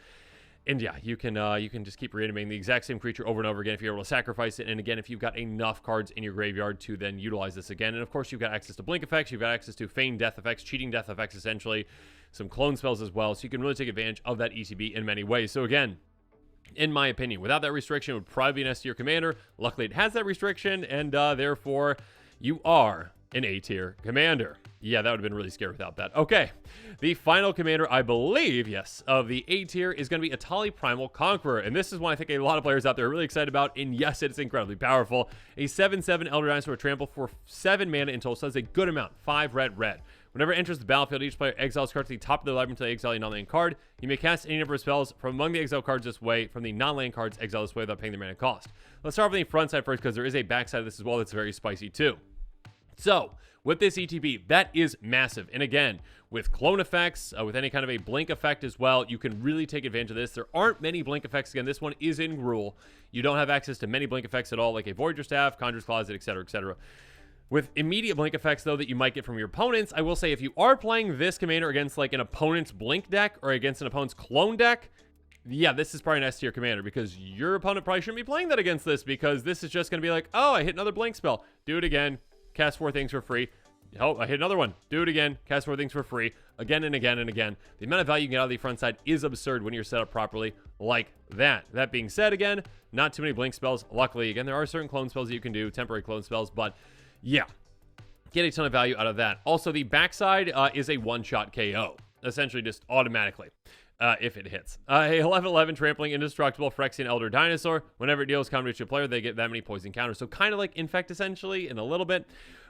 And yeah, you can just keep reanimating the exact same creature over and over again if you're able to sacrifice it. And again, if you've got enough cards in your graveyard to then utilize this again. And of course, you've got access to blink effects. You've got access to feign death effects, cheating death effects, essentially. Some clone spells as well. So you can really take advantage of that ETB in many ways. So again, in my opinion, without that restriction, it would probably be an S-tier commander. Luckily, it has that restriction. And therefore, you are an A-tier commander. Yeah, that would have been really scary without that. Okay, the final commander, I believe, yes, of the A tier is going to be Atali Primal Conqueror. And this is one I think a lot of players out there are really excited about. And yes, it's incredibly powerful. A 7/7 Elder Dinosaur with Trample for 7 mana in total. So that's a good amount. 5 red, red. Whenever it enters the battlefield, each player exiles cards to the top of their library until they exile a non-land card. You may cast any number of spells from among the exile cards this way, from the non-land cards exile this way without paying their mana cost. Let's start with the front side first, because there is a back side of this as well that's very spicy too. So, with this ETB, that is massive. And again, with clone effects, with any kind of a blink effect as well, you can really take advantage of this. There aren't many blink effects. Again, this one is in Gruul. You don't have access to many blink effects at all, like a Voyager Staff, Conjurer's Closet, etc., etc. With immediate blink effects, though, that you might get from your opponents, I will say if you are playing this commander against like an opponent's blink deck or against an opponent's clone deck, yeah, this is probably an S-tier commander, because your opponent probably shouldn't be playing that against this, because this is just going to be like, oh, I hit another blink spell. Do it again. Cast 4 things for free. Oh, I hit another one. Do it again. Cast 4 things for free. Again and again and again. The amount of value you can get out of the front side is absurd when you're set up properly like that. That being said, again, not too many blink spells. Luckily, again, there are certain clone spells that you can do, temporary clone spells, but yeah, get a ton of value out of that. Also, the backside is a one-shot KO, essentially just automatically. If it hits. A 11/11 Trampling Indestructible Phyrexian Elder Dinosaur. Whenever it deals combat to a player, they get that many poison counters. So kind of like Infect, essentially, in a little bit.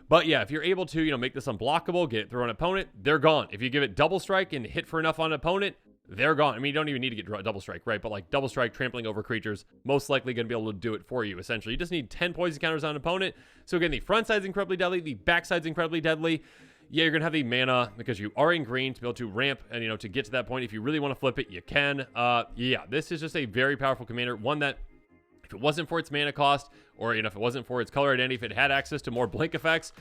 But yeah, if you're able to, you know, make this unblockable, get it through an opponent, they're gone. If you give it double strike and hit for enough on an opponent, they're gone. I mean, you don't even need to get double strike, right? But like double strike, trampling over creatures, most likely going to be able to do it for you, essentially. You just need 10 poison counters on an opponent. So again, the front side's incredibly deadly. The back side's incredibly deadly. Yeah, you're going to have the mana because you are in green to be able to ramp and, you know, to get to that point. If you really want to flip it, you can. Yeah, this is just a very powerful commander. One that, if it wasn't for its mana cost, or, you know, if it wasn't for its color identity, if it had access to more blink effects,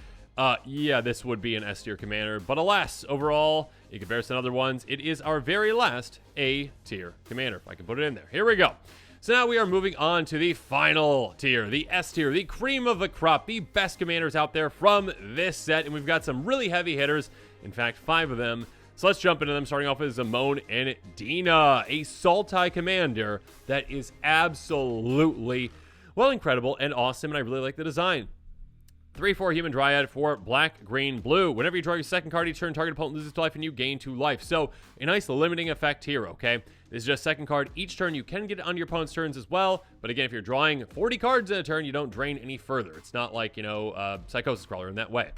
yeah, this would be an S-tier commander. But alas, overall, in comparison to other ones, it is our very last A-tier commander, if I can put it in there. Here we go. So now we are moving on to the final tier, the S tier, the cream of the crop, the best commanders out there from this set. And we've got some really heavy hitters, in fact, 5 of them. So let's jump into them, starting off with Zamon and Dina, a Sultai commander that is absolutely, well, incredible and awesome, and I really like the design. 3/4 Human Dryad for black, green, blue. Whenever you draw your second card each turn, target opponent loses 2 life and you gain 2 life. So a nice limiting effect here, okay? This is just second card each turn. You can get it on your opponent's turns as well. But again, if you're drawing 40 cards in a turn, you don't drain any further. It's not like, you know, Psychosis Crawler in that way.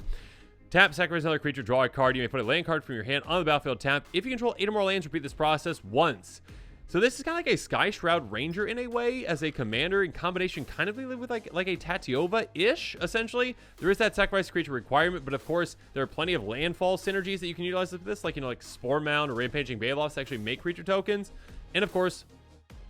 Tap, sacrifice another creature, draw a card. You may put a land card from your hand on the battlefield tap. If you control 8 or more lands, repeat this process once. So this is kind of like a Sky Shroud Ranger in a way, as a commander in combination kind of with like a Tatiova-ish, essentially. There is that sacrifice creature requirement, but of course, there are plenty of landfall synergies that you can utilize with this, like, you know, like Spore Mound or Rampaging Baloffs to actually make creature tokens. And of course,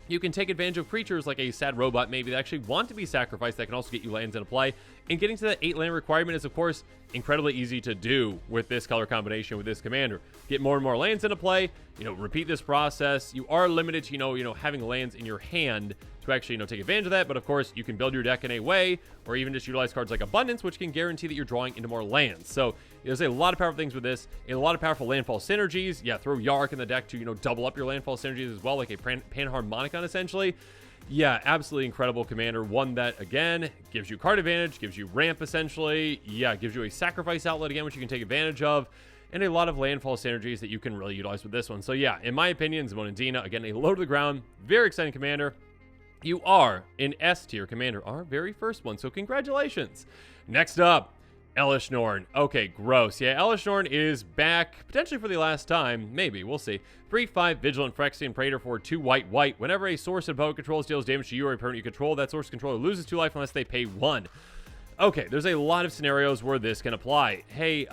You can take advantage of creatures like a sad robot maybe that actually want to be sacrificed that can also get you lands into play. And getting to that 8 land requirement is, of course, incredibly easy to do with this color combination with this commander. Get more and more lands into play, repeat this process. You are limited to, having lands in your hand to actually, take advantage of that. But of course, you can build your deck in a way, or even just utilize cards like Abundance, which can guarantee that you're drawing into more lands. So there's a lot of powerful things with this, a lot of powerful landfall synergies. Yeah, throw Yark in the deck to, double up your landfall synergies as well, like a Panharmonicon essentially. Yeah, absolutely incredible commander. One that, again, gives you card advantage, gives you ramp essentially. Yeah, gives you a sacrifice outlet again, which you can take advantage of. And a lot of landfall synergies that you can really utilize with this one. So yeah, in my opinion, Zimonandina, again, a low to the ground, very exciting commander. You are an S tier commander, our very first one, so congratulations. Next up, Elish Norn. Okay, gross. Yeah, Elish Norn is back, potentially for the last time. Maybe, we'll see. 3/5 Vigilant Phyrexian Praetor for 2 white. Whenever a source of opponent controls deals damage to you or a permanent you control, that source controller loses 2 life unless they pay 1. Okay, there's a lot of scenarios where this can apply. Hey,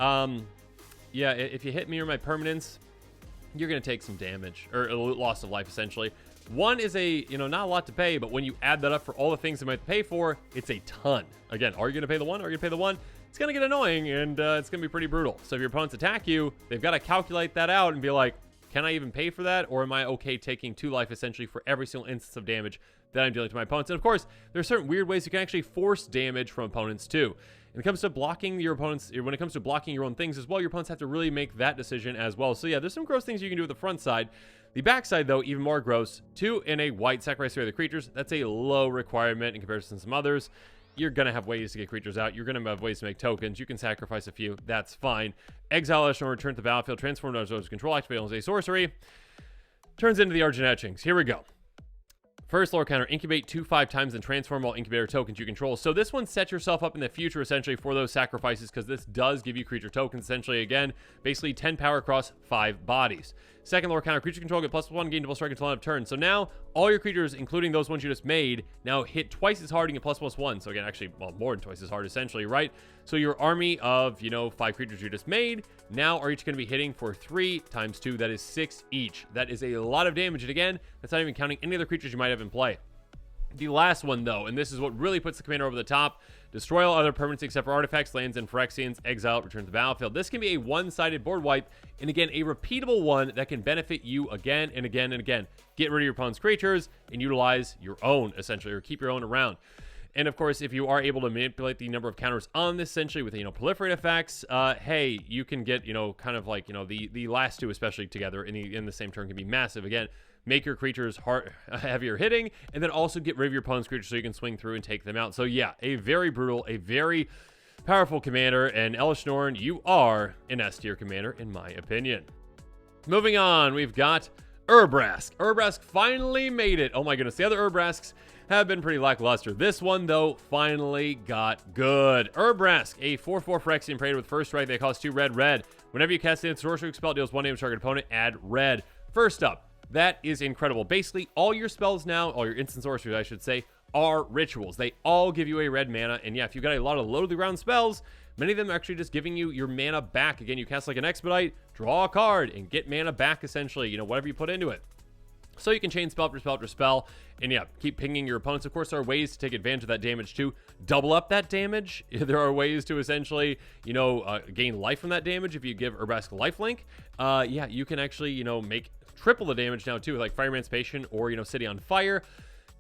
yeah, if you hit me or my permanents, you're going to take some damage, or a loss of life essentially. 1 is not a lot to pay, but when you add that up for all the things you might pay for, it's a ton. Again, are you going to pay the 1? Are you going to pay the 1? It's going to get annoying, and it's going to be pretty brutal. So if your opponents attack you, they've got to calculate that out and be like, can I even pay for that? Or am I okay taking 2 life essentially for every single instance of damage that I'm dealing to my opponents? And of course, there's certain weird ways you can actually force damage from opponents too. When it comes to blocking your opponents, when it comes to blocking your own things as well, your opponents have to really make that decision as well. So yeah, there's some gross things you can do with the front side. The back side, though, even more gross. 2 in a white, sacrifice 3 other creatures. That's a low requirement in comparison to some others. You're going to have ways to get creatures out. You're going to have ways to make tokens. You can sacrifice a few. That's fine. Exile Elish Norn, return to the battlefield, transform those control, activate as a sorcery. Turns into the Argent Etchings. Here we go. First lore counter, incubate 2/5 times and transform all incubator tokens you control. So this one sets yourself up in the future essentially for those sacrifices, because this does give you creature tokens essentially. Again, basically 10 power across 5 bodies. Second lore counter, creature control, get +1, gain double strike until end of turn. So now all your creatures, including those ones you just made, now hit twice as hard and get +1. So again, actually, well, more than twice as hard essentially, right? So your army of, 5 creatures you just made now are each going to be hitting for 3 times 2. That is 6 each. That is a lot of damage. And again, that's not even counting any other creatures you might have in play. The last one, though, and this is what really puts the commander over the top: destroy all other permanents except for artifacts, lands, and Phyrexians, exile, return to the battlefield. This can be a one-sided board wipe, and again, a repeatable one that can benefit you again and again and again. Get rid of your opponent's creatures and utilize your own, essentially, or keep your own around. And of course, if you are able to manipulate the number of counters on this, essentially with, proliferate effects, hey, you can get, kind of like, the last 2 especially together in the same turn can be massive. Again, make your creatures heavier hitting, and then also get rid of your opponent's creatures so you can swing through and take them out. So yeah, a very brutal, a very powerful commander, and Elish Norn, you are an S tier commander in my opinion. Moving on, we've got Urabrask. Urabrask finally made it. Oh my goodness, the other Urabrasks have been pretty lackluster. This one, though, finally got good. Urabrask, a 4/4 Phyrexian Praetor with first strike. They cost 2 red. Whenever you cast a sorcery spell, deals 1 damage to target opponent, add red. First up, that is incredible. Basically, all your spells now, all your instant sorceries, I should say, are rituals. They all give you a red mana. And yeah, if you've got a lot of low-to-the-ground spells, many of them are actually just giving you your mana back. Again, you cast like an Expedite, draw a card, and get mana back, essentially, whatever you put into it. So you can chain spell after spell after spell, and yeah, keep pinging your opponents. Of course, there are ways to take advantage of that damage too. Double up that damage. There are ways to essentially, gain life from that damage if you give Urabrask lifelink. Yeah, you can actually, make triple the damage now too, like Fire Emancipation or, City on Fire.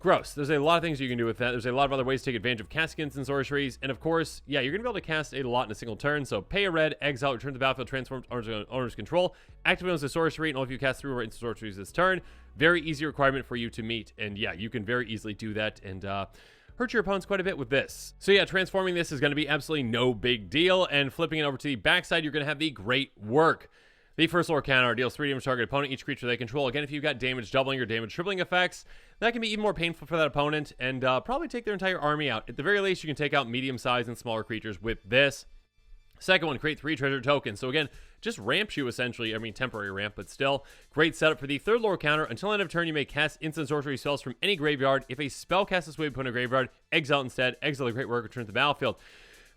Gross. There's a lot of things you can do with that. There's a lot of other ways to take advantage of casting and sorceries. And of course, yeah, you're going to be able to cast a lot in a single turn. So pay a red, exile, return to the battlefield, transform owner's control, activate as a sorcery, and all of you cast 3 or instant sorceries this turn. Very easy requirement for you to meet. And yeah, you can very easily do that and hurt your opponents quite a bit with this. So yeah, transforming this is going to be absolutely no big deal. And flipping it over to the backside, you're going to have the Great Work. The first lore counter deals 3 damage to target opponent, each creature they control. Again, if you've got damage doubling or damage tripling effects, that can be even more painful for that opponent and probably take their entire army out. At the very least, you can take out medium-sized and smaller creatures with this. Second one, create 3 treasure tokens. So again, just ramps you essentially. I mean, temporary ramp, but still. Great setup for the third lore counter. Until end of turn, you may cast instant sorcery spells from any graveyard. If a spell casts this way upon a graveyard, exile instead. Exile the Great Work, return to the battlefield.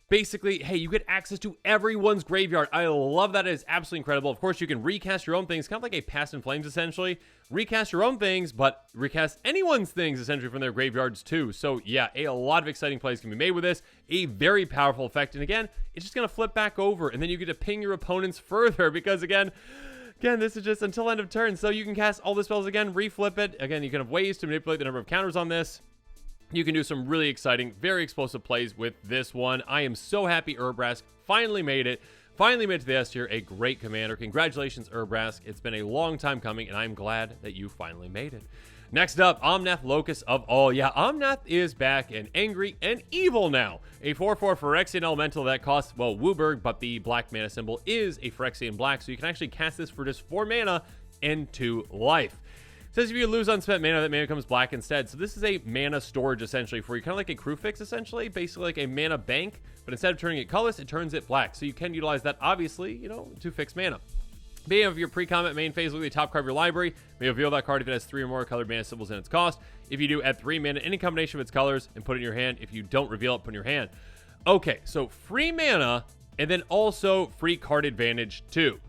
basically, hey, you get access to everyone's graveyard. I love that. It is absolutely incredible. Of course, you can recast your own things, kind of like a Past in Flames, essentially. Recast your own things, but recast anyone's things, essentially, from their graveyards, too. So, yeah, a lot of exciting plays can be made with this. A very powerful effect. And again, it's just going to flip back over, and then you get to ping your opponents further, because, again, this is just until end of turn. So you can cast all the spells again, reflip it. Again, you can have ways to manipulate the number of counters on this. You can do some really exciting, very explosive plays with this one. I am so happy Urbrask finally made it. Finally made it to the S tier. A great commander. Congratulations, Urbrask. It's been a long time coming, and I'm glad that you finally made it. Next up, Omnath, Locus of All. Yeah, Omnath is back and angry and evil now. A 4/4 Phyrexian Elemental that costs, well, Wooburg, but the black mana symbol is a Phyrexian black, so you can actually cast this for just 4 mana and 2 life. It says if you lose unspent mana, that mana becomes black instead. So this is a mana storage, essentially, for you. Kind of like a crew fix, essentially. Basically like a mana bank, but instead of turning it colorless, it turns it black. So you can utilize that, obviously, you know, to fix mana. Beginning of your pre-combat main phase, look at the top card of your library. May reveal that card if it has 3 or more colored mana symbols in its cost. If you do, add 3 mana, any combination of its colors, and put it in your hand. If you don't reveal it, put it in your hand. Okay, so free mana, and then also free card advantage too.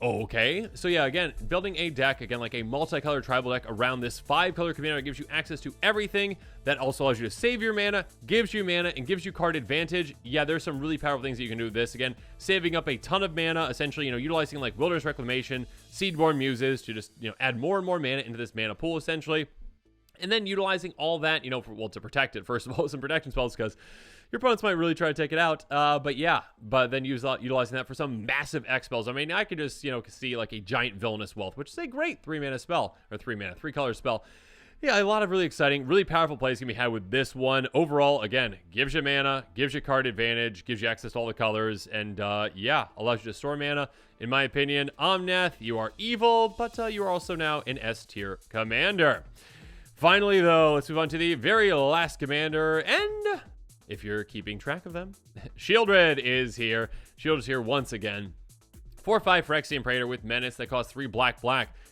Okay, so yeah, again, building a deck, again, like a multicolored tribal deck around this 5-color commander that gives you access to everything. That also allows you to save your mana, gives you mana, and gives you card advantage. Yeah, there's some really powerful things that you can do with this. Again, saving up a ton of mana, essentially, you know, utilizing like Wilderness Reclamation, Seedborn Muses to just, you know, add more and more mana into this mana pool, essentially. And then utilizing all that, you know, for, well, to protect it, first of all, some protection spells, because your opponents might really try to take it out. But yeah, but then utilizing that for some massive X spells. I mean, I could just, you know, see like a giant Villainous Wealth, which is a great 3-mana spell, or 3-color spell. Yeah, a lot of really exciting, really powerful plays can be had with this one. Overall, again, gives you mana, gives you card advantage, gives you access to all the colors, and yeah, allows you to store mana. In my opinion, Omnath, you are evil, but you are also now an S-tier commander. Finally, though, let's move on to the very last commander, and if you're keeping track of them, Shieldred is here. Shield is here once again. 4/5 Phyrexian Praetor with Menace that costs 3 black.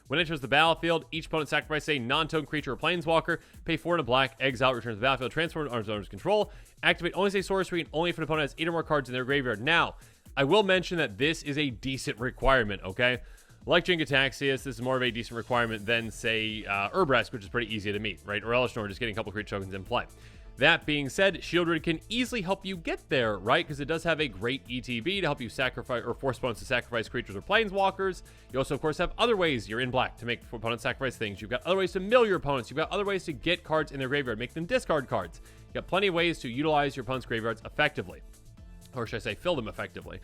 When it enters the battlefield, each opponent sacrifices a non-token creature or planeswalker, pay 4 and a black, exile, return to the battlefield, transform under owner's control, activate only say sorcery, and only if an opponent has 8 or more cards in their graveyard. Now, I will mention that this is a decent requirement, okay? Like Jin-Gitaxias, this is more of a decent requirement than, say, Urbrask, which is pretty easy to meet, right? Or Elishnorn, just getting a couple creature tokens in play. That being said, Shieldred can easily help you get there, right? Because it does have a great ETB to help you sacrifice or force opponents to sacrifice creatures or planeswalkers. You also, of course, have other ways you're in black to make opponents sacrifice things. You've got other ways to mill your opponents. You've got other ways to get cards in their graveyard, make them discard cards. You've got plenty of ways to utilize your opponent's graveyards effectively. Or should I say, fill them effectively.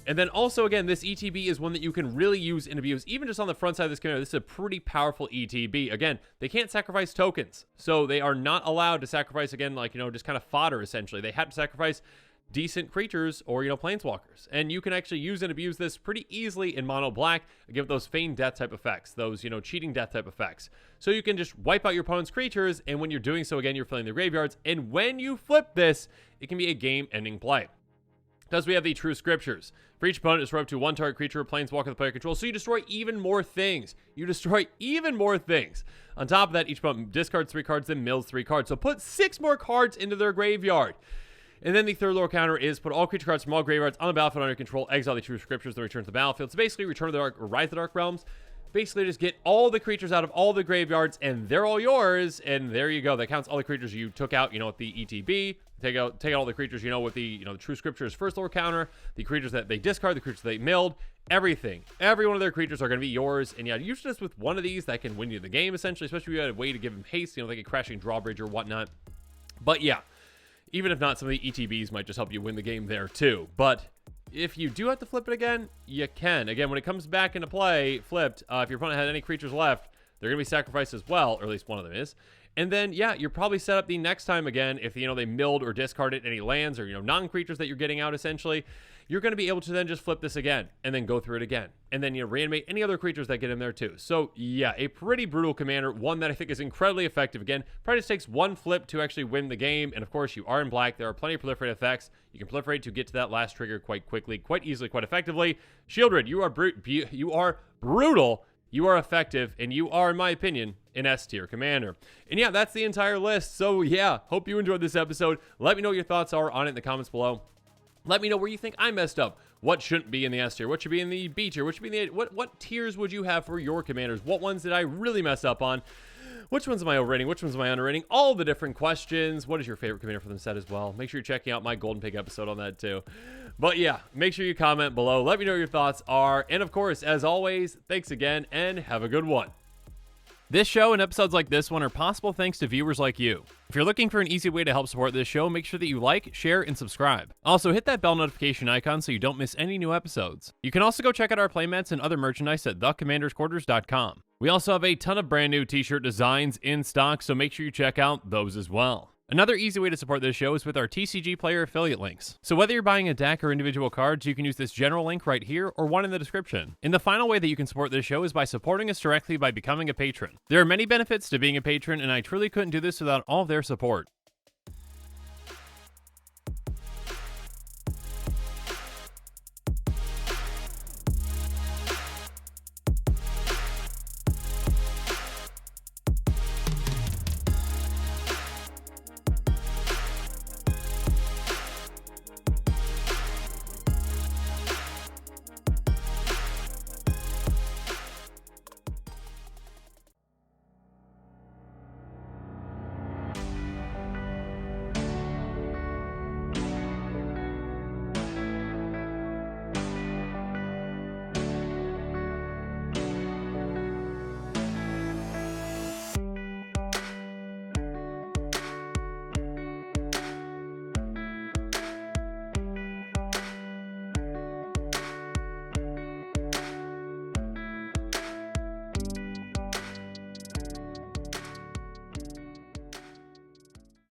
And then also, again, this ETB is one that you can really use and abuse. Even just on the front side of this commander, this is a pretty powerful ETB. Again, they can't sacrifice tokens. So they are not allowed to sacrifice, again, like, you know, just kind of fodder, essentially. They have to sacrifice decent creatures or, you know, planeswalkers. And you can actually use and abuse this pretty easily in mono black and give those feigned death type effects, those, you know, cheating death type effects. So you can just wipe out your opponent's creatures, and when you're doing so, again, you're filling their graveyards. And when you flip this, it can be a game-ending play. Thus, we have the True Scriptures. For each opponent, destroy up to 1 target creature or planeswalker the player controls. So you destroy even more things. On top of that, each opponent discards 3 cards, then mills 3 cards. So put 6 more cards into their graveyard. And then the third lore counter is put all creature cards from all graveyards on the battlefield under control, exile the True Scriptures, then return to the battlefield. So basically, Return of the Dark or Rise of the Dark Realms. Basically, just get all the creatures out of all the graveyards, and they're all yours. And there you go. That counts all the creatures you took out, you know, with the ETB. Take out all the creatures, you know, with the, you know, the True Scriptures first lore counter, the creatures that they discard, the creatures they milled, everything. Every one of their creatures are going to be yours. And yeah, usually just with one of these, that can win you the game, essentially, especially if you had a way to give them haste, you know, like a Crashing Drawbridge or whatnot. But yeah, even if not, some of the ETBs might just help you win the game there too. But if you do have to flip it again, you can. Again, when it comes back into play, flipped, if your opponent had any creatures left, they're going to be sacrificed as well, or at least one of them is. And then, yeah, you're probably set up the next time again if, you know, they milled or discarded any lands or, you know, non-creatures that you're getting out, essentially. You're going to be able to then just flip this again and then go through it again. And then, you know, reanimate any other creatures that get in there too. So, yeah, a pretty brutal commander. One that I think is incredibly effective. Again, probably just takes 1 flip to actually win the game. And, of course, you are in black. There are plenty of proliferate effects. You can proliferate to get to that last trigger quite quickly, quite easily, quite effectively. Shieldred, you are brutal. You are effective, and you are, in my opinion, an S-tier commander. And yeah, that's the entire list. So yeah, hope you enjoyed this episode. Let me know what your thoughts are on it in the comments below. Let me know where you think I messed up. What shouldn't be in the S tier? What should be in the B tier? What should be in the what tiers would you have for your commanders? What ones did I really mess up on? Which ones am I overrating? Which ones am I underrating? All the different questions. What is your favorite commander for the set as well? Make sure you're checking out my Golden Pig episode on that too. But yeah, make sure you comment below. Let me know what your thoughts are. And of course, as always, thanks again and have a good one. This show and episodes like this one are possible thanks to viewers like you. If you're looking for an easy way to help support this show, make sure that you like, share, and subscribe. Also, hit that bell notification icon so you don't miss any new episodes. You can also go check out our playmats and other merchandise at thecommandersquarters.com. We also have a ton of brand new t-shirt designs in stock, so make sure you check out those as well. Another easy way to support this show is with our TCG player affiliate links. So whether you're buying a deck or individual cards, you can use this general link right here or one in the description. And the final way that you can support this show is by supporting us directly by becoming a patron. There are many benefits to being a patron, and I truly couldn't do this without all of their support.